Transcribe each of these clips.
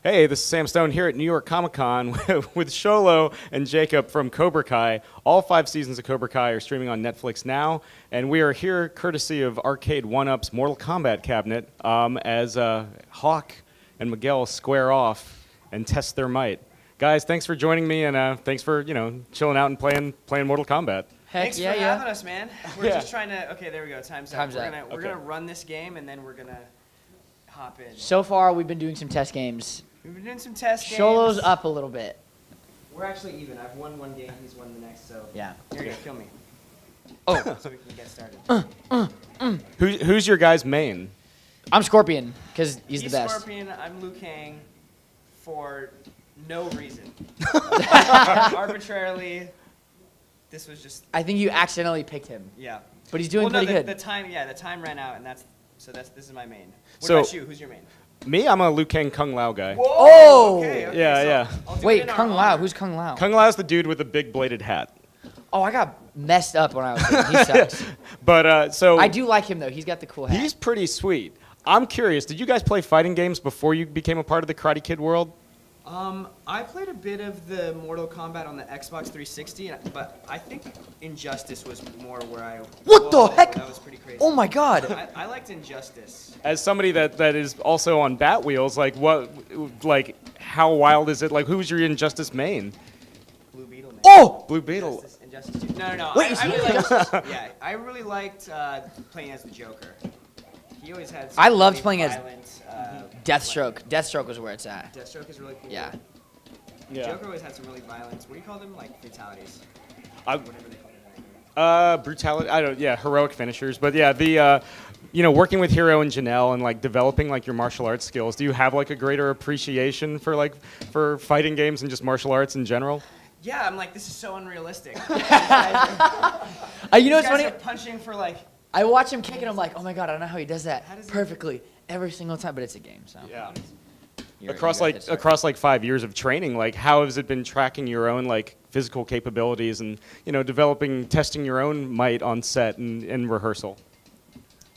Hey, this is Sam Stone here at New York Comic Con with Xolo and Jacob from Cobra Kai. All 5 seasons of Cobra Kai are streaming on Netflix now, and we are here courtesy of Arcade 1UP's Mortal Kombat cabinet as Hawk and Miguel square off and test their might. Guys, thanks for joining me, and thanks for chilling out and playing Mortal Kombat. Thanks for having us, man. We're just trying to. Okay, there we go. Time's up. We're gonna run this game, and then we're gonna hop in. So far, we've been doing some test games. We've been doing some test games. Xolo's up a little bit. We're actually even. I've won one game. He's won the next. So yeah, you're gonna kill me. Oh, so we can get started. Who's your guy's main? I'm Scorpion because he's the best. Scorpion. I'm Liu Kang, for no reason. Arbitrarily. This was just. I think you accidentally picked him. Yeah. But he's doing pretty good. The time ran out, and this is my main. What So, about you? Who's your main? Me, I'm a Liu Kang Kung Lao guy. Whoa! Oh! Okay, Yeah. Wait, Kung Lao. Who's Kung Lao? Kung Lao's the dude with the big bladed hat. Oh, I got messed up when I was there. He sucks. But so I do like him though. He's got the cool hat. he's pretty sweet. I'm curious. Did you guys play fighting games before you became a part of the Karate Kid world? I played a bit of the Mortal Kombat on the Xbox 360, but I think Injustice was more where I. What the heck? That was pretty crazy. Oh my God. I liked Injustice. As somebody that is also on Bat Wheels, how wild is it? Like, who's your Injustice main? Blue Beetle. Oh! Blue Beetle. Injustice 2. No. Wait, I really liked playing as the Joker. He always had. I loved playing as violent, Deathstroke. Deathstroke was where it's at. Deathstroke is really cool. Yeah. Joker always had some really violent. What do you call them? Like fatalities. Whatever they call it. Brutality. I don't. Yeah, heroic finishers. But yeah, the working with Hero and Janelle and like developing like your martial arts skills. Do you have like a greater appreciation for fighting games and just martial arts in general? Yeah, I'm like, this is so unrealistic. You know what's funny? Are punching for like. I watch him kick and I'm like, oh my God, I don't know how he does that perfectly every single time, but it's a game, so. Yeah. You're Across 5 years of training, like how has it been tracking your own like physical capabilities and testing your own might on set and rehearsal?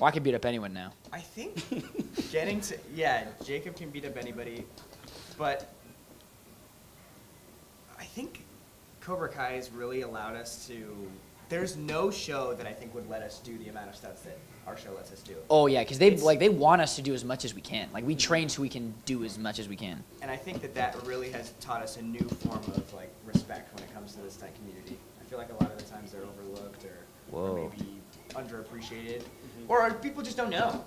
Well, I can beat up anyone now. I think Jacob can beat up anybody, but I think Cobra Kai has really allowed us to. There's no show that I think would let us do the amount of stunts that our show lets us do. Oh yeah, because they want us to do as much as we can. Like we train so we can do as much as we can. And I think that really has taught us a new form of like respect when it comes to this stunt community. I feel like a lot of the times they're overlooked or maybe underappreciated, or people just don't know.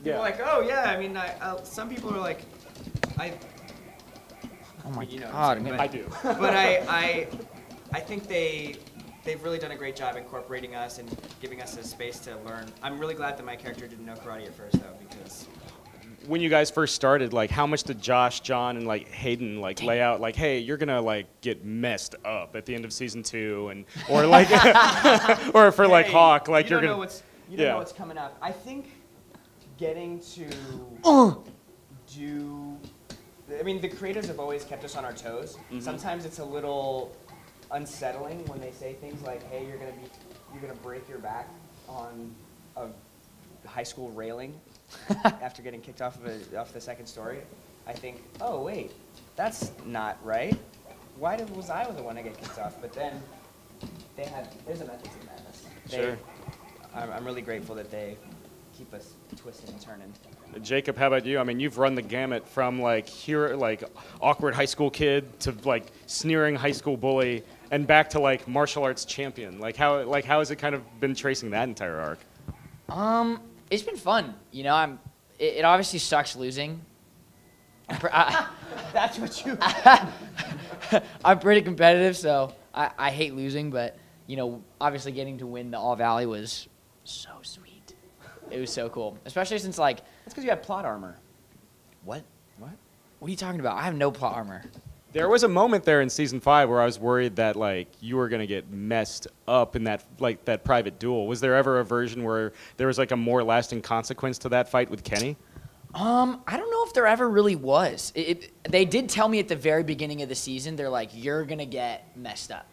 People are like, oh yeah, I mean, some people are like, Oh my God, I do. But I think they've really done a great job incorporating us and giving us a space to learn. I'm really glad that my character didn't know karate at first, though, because... When you guys first started, like, how much did Josh, John, and, like, Hayden, like, lay out, like, hey, you're going to, like, get messed up at the end of season 2, or, like, or for, like, Hawk, like, you're going to... You don't know what's coming up. I think getting to do... I mean, the creators have always kept us on our toes. Mm-hmm. Sometimes it's a little... unsettling when they say things like, "Hey, you're gonna break your back on a high school railing after getting kicked off the second story." I think, "Oh wait, that's not right. Why was I the one to get kicked off?" But then there's a method to the madness. Sure. I'm really grateful that they keep us twisting and turning. Jacob, how about you? I mean, you've run the gamut from like awkward high school kid to like sneering high school bully, and back to like martial arts champion. How has it kind of been tracing that entire arc? It's been fun. It obviously sucks losing. That's what you. I'm pretty competitive, so I hate losing. But obviously getting to win the All Valley was so sweet. It was so cool, especially since like. That's because you had plot armor. What? What are you talking about? I have no plot armor. There was a moment there in season 5 where I was worried that like you were gonna get messed up in that private duel. Was there ever a version where there was like a more lasting consequence to that fight with Kenny? I don't know if there ever really was. They did tell me at the very beginning of the season, they're like, you're gonna get messed up.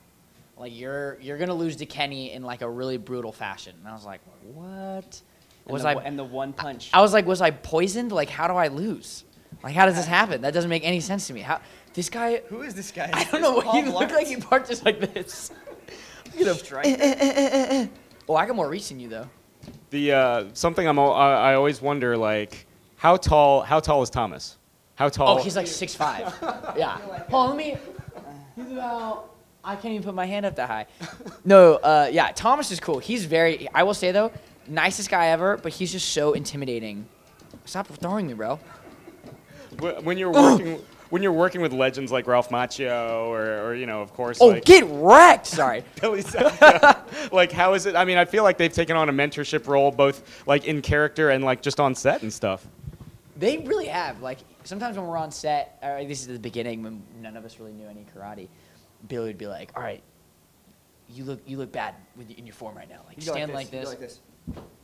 Like you're gonna lose to Kenny in like a really brutal fashion. And I was like, what? And the one punch. I was like, was I poisoned? Like, how do I lose? Like, how does this happen? That doesn't make any sense to me. How this guy? Who is this guy? I don't know. He looked like he parked just like this. Look at him. Oh, I got more reach than you though. The something I always wonder, like, how tall is Thomas? How tall? Oh, he's like 6'5". Yeah. Hold on, let me. He's about. I can't even put my hand up that high. No, yeah, Thomas is cool. He's very. I will say though, nicest guy ever, but he's just so intimidating. Stop throwing me, bro. When you're working. When you're working with legends like Ralph Macchio or you know, of course, Oh, like get wrecked! Sorry. Billy Zane, like, how is it? I mean, I feel like they've taken on a mentorship role, both like in character and like just on set and stuff. They really have. Like, sometimes when we're on set, or this is the beginning when none of us really knew any karate, Billy would be like, "All right, you look bad in your form right now. Like, stand like this." You go like this.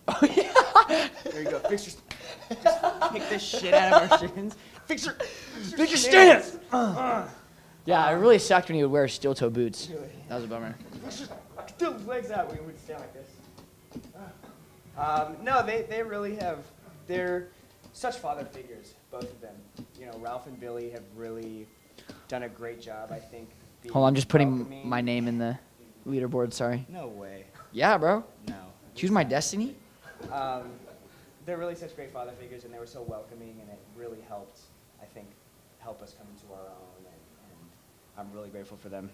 Oh yeah. There you go. Just kick this shit out of our shins. Fix your stance. Yeah, it really sucked when he would wear steel-toe boots. That was a bummer. Get those legs out when we would stand like this. No, they really have. They're such father figures, both of them. You know, Ralph and Billy have really done a great job, I think. Hold on, I'm just putting welcoming. my name in the leaderboard. Sorry. No way. Yeah, bro. No. Choose my destiny. They're really such great father figures, and they were so welcoming, and it really helped, I think, help us come into our own, and I'm really grateful for them.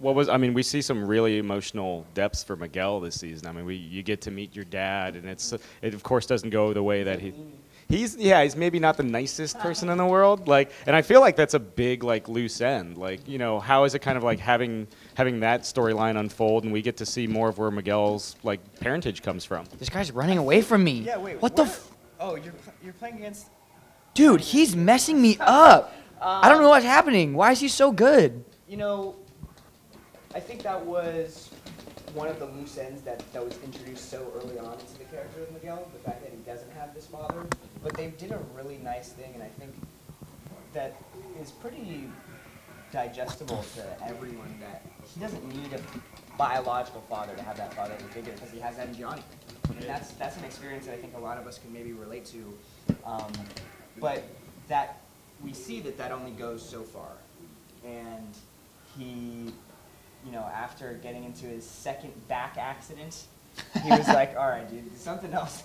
I mean, we see some really emotional depths for Miguel this season. I mean, you get to meet your dad, and it of course doesn't go the way that he's maybe not the nicest person in the world, like, and I feel like that's a big, like, loose end. Like, you know, how is it kind of like having that storyline unfold, and we get to see more of where Miguel's, like, parentage comes from. This guy's running away from me. Yeah, wait. What the? Oh, you're playing against. Dude, he's messing me up. I don't know what's happening. Why is he so good? You know, I think that was one of the loose ends that was introduced so early on into the character of Miguel, the fact that he doesn't have this father. But they did a really nice thing, and I think that is pretty digestible to everyone, that he doesn't need a biological father to have that fatherly figure, because he has that in Gianni. And that's an experience that I think a lot of us can maybe relate to. But that we see that only goes so far. And he, you know, after getting into his second back accident, he was like, "All right, dude, something else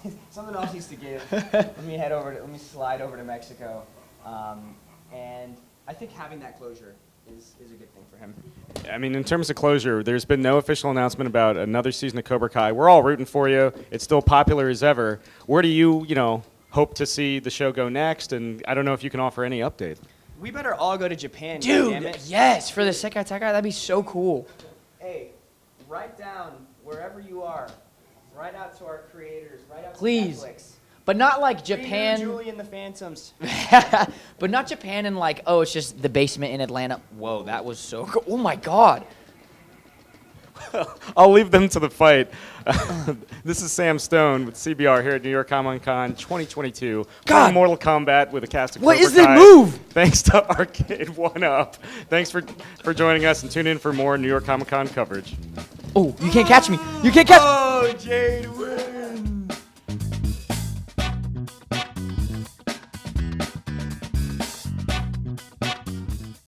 needs to give. Let me slide over to Mexico." And I think having that closure is a good thing for him. I mean, in terms of closure, there's been no official announcement about another season of Cobra Kai. We're all rooting for you. It's still popular as ever. Where do you hope to see the show go next? And I don't know if you can offer any update. We better all go to Japan, Dude, goddammit. yes, for the Sekai Tekai, that'd be so cool. Hey, write down wherever you are. Write out to our creators. Write out Please. to Netflix. But not like Japan. Japan. Julie and the Phantoms. But not Japan and like, oh, it's just the basement in Atlanta. Whoa, that was so cool. Oh my God. I'll leave them to the fight. This is Sam Stone with CBR here at New York Comic Con 2022. God. Playing Mortal Kombat with a cast of What Cobra is that Kai. move? Thanks to Arcade 1-Up. Thanks for joining us, and tune in for more New York Comic Con coverage. Oh, you can't catch me. You can't catch me. Oh, Jade wins.